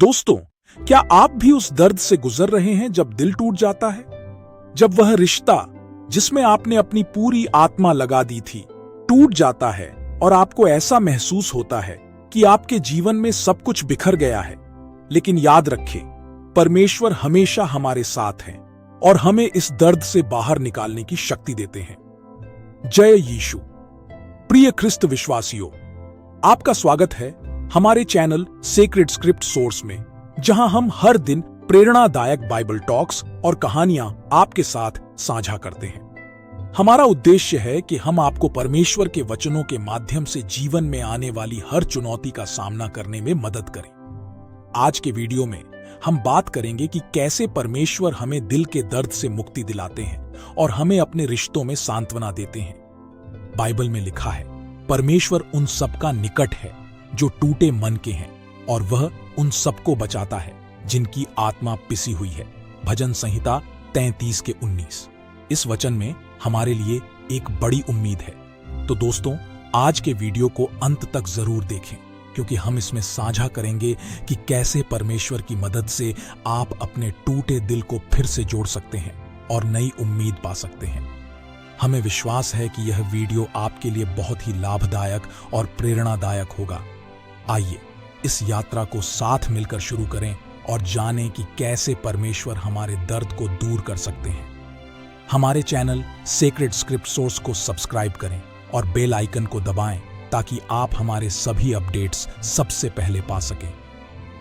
दोस्तों, क्या आप भी उस दर्द से गुजर रहे हैं जब दिल टूट जाता है? जब वह रिश्ता जिसमें आपने अपनी पूरी आत्मा लगा दी थी टूट जाता है और आपको ऐसा महसूस होता है कि आपके जीवन में सब कुछ बिखर गया है। लेकिन याद रखें, परमेश्वर हमेशा हमारे साथ हैं और हमें इस दर्द से बाहर निकालने की शक्ति देते हैं। जय यीशु। प्रिय ख्रिस्त विश्वासियों, आपका स्वागत है हमारे चैनल सेक्रेड स्क्रिप्ट सोर्स में, जहां हम हर दिन प्रेरणादायक बाइबल टॉक्स और कहानियां आपके साथ साझा करते हैं। हमारा उद्देश्य है कि हम आपको परमेश्वर के वचनों के माध्यम से जीवन में आने वाली हर चुनौती का सामना करने में मदद करें। आज के वीडियो में हम बात करेंगे कि कैसे परमेश्वर हमें दिल के दर्द से मुक्ति दिलाते हैं और हमें अपने रिश्तों में सांत्वना देते हैं। बाइबल में लिखा है, परमेश्वर उन सबका निकट है जो टूटे मन के हैं, और वह उन सबको बचाता है जिनकी आत्मा पिसी हुई है। भजन संहिता 33:19। इस वचन में हमारे लिए एक बड़ी उम्मीद है। तो दोस्तों, आज के वीडियो को अंत तक जरूर देखें, क्योंकि हम इसमें साझा करेंगे कि कैसे परमेश्वर की मदद से आप अपने टूटे दिल को फिर से जोड़ सकते हैं और नई उम्मीद पा सकते हैं। हमें विश्वास है कि यह वीडियो आपके लिए बहुत ही लाभदायक और प्रेरणादायक होगा। आइए इस यात्रा को साथ मिलकर शुरू करें और जानें कि कैसे परमेश्वर हमारे दर्द को दूर कर सकते हैं। हमारे चैनल सेक्रेड स्क्रिप्ट सोर्स को सब्सक्राइब करें और बेल आइकन को दबाएं ताकि आप हमारे सभी अपडेट्स सबसे पहले पा सकें।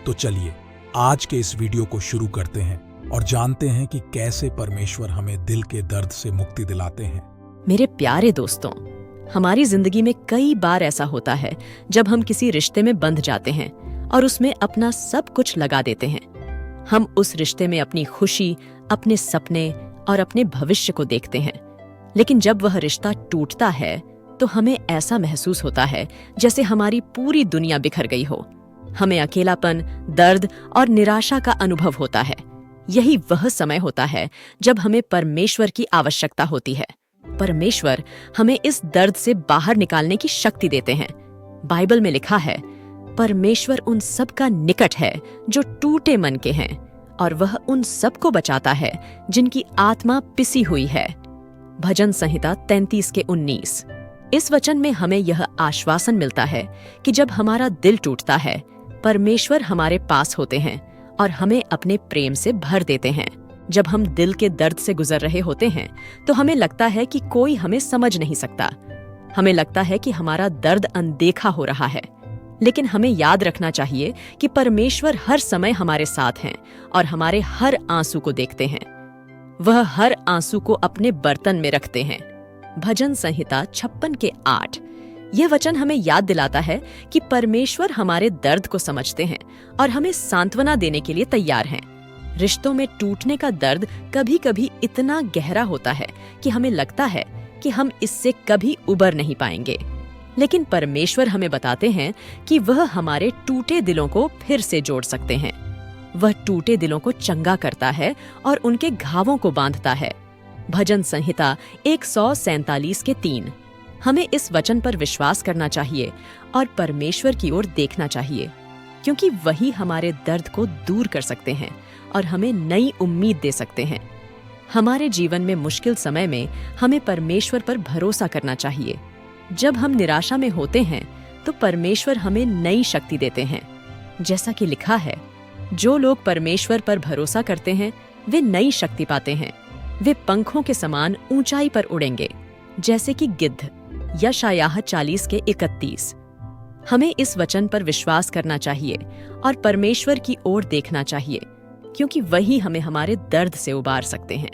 तो चलिए आज के इस वीडियो को शुरू करते हैं और जानते हैं कि कैसे परमेश्वर हमें दिल के दर्द से मुक्ति दिलाते हैं। मेरे प्यारे दोस्तों, हमारी जिंदगी में कई बार ऐसा होता है जब हम किसी रिश्ते में बंध जाते हैं और उसमें अपना सब कुछ लगा देते हैं। हम उस रिश्ते में अपनी खुशी, अपने सपने और अपने भविष्य को देखते हैं। लेकिन जब वह रिश्ता टूटता है तो हमें ऐसा महसूस होता है जैसे हमारी पूरी दुनिया बिखर गई हो। हमें अकेलापन, दर्द और निराशा का अनुभव होता है। यही वह समय होता है जब हमें परमेश्वर की आवश्यकता होती है। परमेश्वर हमें इस दर्द से बाहर निकालने की शक्ति देते हैं। बाइबल में लिखा है, परमेश्वर उन सब का निकट है जो टूटे मन के हैं, और वह उन सबको बचाता है जिनकी आत्मा पिसी हुई है। भजन संहिता 33:19। इस वचन में हमें यह आश्वासन मिलता है कि जब हमारा दिल टूटता है, परमेश्वर हमारे पास होते हैं और हमें अपने प्रेम से भर देते हैं। जब हम दिल के दर्द से गुजर रहे होते हैं तो हमें लगता है कि कोई हमें समझ नहीं सकता। हमें लगता है कि हमारा दर्द अनदेखा हो रहा है। लेकिन हमें याद रखना चाहिए कि परमेश्वर हर समय हमारे साथ हैं और हमारे हर आंसू को देखते हैं। वह हर आंसू को अपने बर्तन में रखते हैं। भजन संहिता 56:8। यह वचन हमें याद दिलाता है कि परमेश्वर हमारे दर्द को समझते हैं और हमें सांत्वना देने के लिए तैयार हैं। रिश्तों में टूटने का दर्द कभी कभी इतना गहरा होता है कि हमें लगता है कि हम इससे कभी उबर नहीं पाएंगे। लेकिन परमेश्वर हमें बताते हैं कि वह हमारे टूटे दिलों को फिर से जोड़ सकते हैं। वह टूटे दिलों को चंगा करता है और उनके घावों को बांधता है। भजन संहिता 147:3। हमें इस वचन पर विश्वास करना चाहिए और परमेश्वर की ओर देखना चाहिए, क्योंकि वही हमारे दर्द को दूर कर सकते हैं और हमें नई उम्मीद दे सकते हैं। हमारे जीवन में मुश्किल समय में हमें परमेश्वर पर भरोसा करना चाहिए। जब हम निराशा में होते हैं तो परमेश्वर हमें नई शक्ति देते हैं। जैसा कि लिखा है, जो लोग परमेश्वर पर भरोसा करते हैं वे नई शक्ति पाते हैं। वे पंखों के समान ऊंचाई पर उड़ेंगे, जैसे कि गिद्ध। यशायाह 40:31। हमें इस वचन पर विश्वास करना चाहिए और परमेश्वर की ओर देखना चाहिए, क्योंकि वही हमें हमारे दर्द से उबार सकते हैं।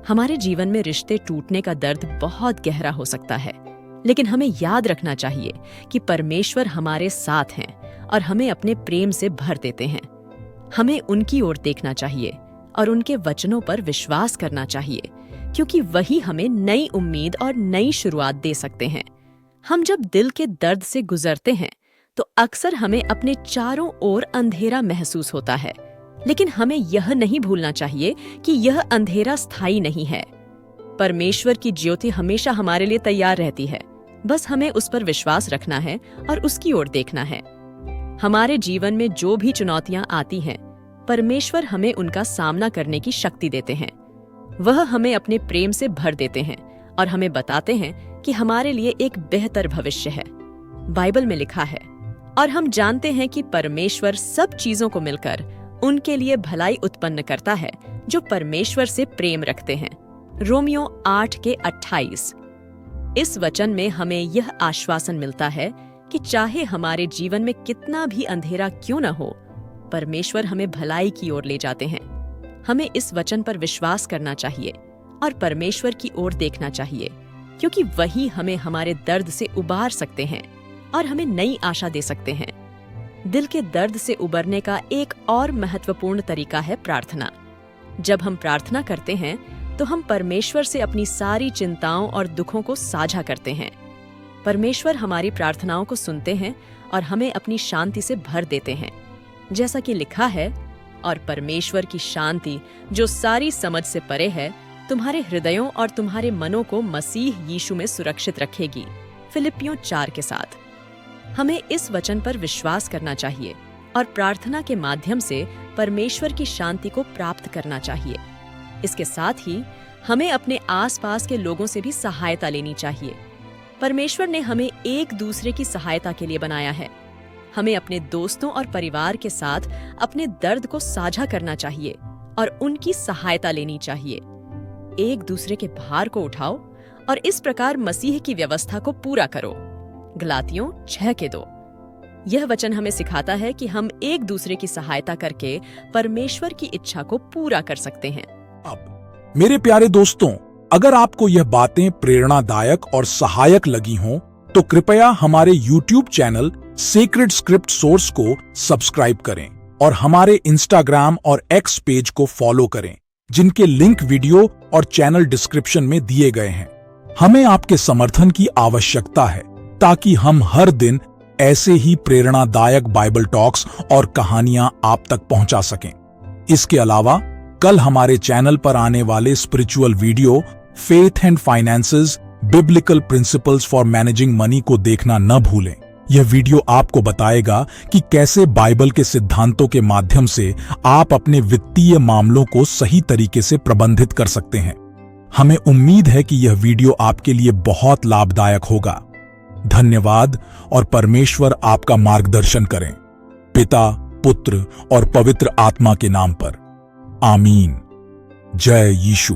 हमारे जीवन में रिश्ते टूटने का दर्द बहुत गहरा हो सकता है, लेकिन हमें याद रखना चाहिए कि परमेश्वर हमारे साथ हैं और हमें अपने प्रेम से भर देते हैं। हमें उनकी ओर देखना चाहिए और उनके वचनों पर विश्वास करना चाहिए, क्योंकि वही हमें नई उम्मीद और नई शुरुआत दे सकते हैं। हम जब दिल के दर्द से गुजरते हैं तो अक्सर हमें अपने चारों ओर अंधेरा महसूस होता है, लेकिन हमें यह नहीं भूलना चाहिए कि यह अंधेरा स्थायी नहीं है। परमेश्वर की ज्योति हमेशा हमारे लिए तैयार रहती है। बस हमें उस पर विश्वास रखना है और उसकी ओर देखना है। हमारे जीवन में जो भी चुनौतियां आती हैं, परमेश्वर हमें उनका सामना करने की शक्ति देते हैं। वह हमें अपने प्रेम से भर देते हैं और हमें बताते हैं कि हमारे लिए एक बेहतर भविष्य है। बाइबल में लिखा है, और हम जानते हैं कि परमेश्वर सब चीजों को मिलकर उनके लिए भलाई उत्पन्न करता है जो परमेश्वर से प्रेम रखते हैं। रोमियो 8:28। इस वचन में हमें यह आश्वासन मिलता है कि चाहे हमारे जीवन में कितना भी अंधेरा क्यों न हो, परमेश्वर हमें भलाई की ओर ले जाते हैं। हमें इस वचन पर विश्वास करना चाहिए और परमेश्वर की ओर देखना चाहिए, क्योंकि वही हमें हमारे दर्द से उबार सकते हैं और हमें नई आशा दे सकते हैं। दिल के दर्द से उबरने का एक और महत्वपूर्ण तरीका है प्रार्थना। जब हम प्रार्थना करते हैं तो हम परमेश्वर से अपनी सारी चिंताओं और दुखों को साझा करते हैं। परमेश्वर हमारी प्रार्थनाओं को सुनते हैं और हमें अपनी शांति से भर देते हैं। जैसा कि लिखा है, और परमेश्वर की शांति जो सारी समझ से परे है, तुम्हारे हृदयों और तुम्हारे मनों को मसीह यीशु में सुरक्षित रखेगी। फिलिपियों 4:7। हमें इस वचन पर विश्वास करना चाहिए और प्रार्थना के माध्यम से परमेश्वर की शांति को प्राप्त करना चाहिए। इसके साथ ही हमें अपने आसपास के लोगों से भी सहायता लेनी चाहिए। परमेश्वर ने हमें एक दूसरे की सहायता के लिए बनाया है। हमें अपने दोस्तों और परिवार के साथ अपने दर्द को साझा करना चाहिए और उनकी सहायता लेनी चाहिए। एक दूसरे के भार को उठाओ और इस प्रकार मसीह की व्यवस्था को पूरा करो। गलातियों 6:2। यह वचन हमें सिखाता है कि हम एक दूसरे की सहायता करके परमेश्वर की इच्छा को पूरा कर सकते हैं। अब मेरे प्यारे दोस्तों, अगर आपको यह बातें प्रेरणादायक और सहायक लगी हों, तो कृपया हमारे YouTube channel sacred script source को सब्सक्राइब करें और हमारे Instagram और X पेज को फॉलो करें, जिनके लिंक वीडियो और चैनल डिस्क्रिप्शन में दिए गए हैं। हमें आपके समर्थन की आवश्यकता है ताकि हम हर दिन ऐसे ही प्रेरणादायक बाइबल टॉक्स और कहानियां आप तक पहुंचा सकें। इसके अलावा कल हमारे चैनल पर आने वाले spiritual video faith and finances biblical principles for managing money को देखना न भूलें। यह वीडियो आपको बताएगा कि कैसे बाइबल के सिद्धांतों के माध्यम से आप अपने वित्तीय मामलों को सही तरीके से प्रबंधित कर सकते हैं। हमें उम्मीद है कि यह वीडियो आपके लिए बहुत लाभदायक होगा। धन्यवाद और परमेश्वर आपका मार्गदर्शन करें। पिता, पुत्र और पवित्र आत्मा के नाम पर। आमीन। जय यीशु।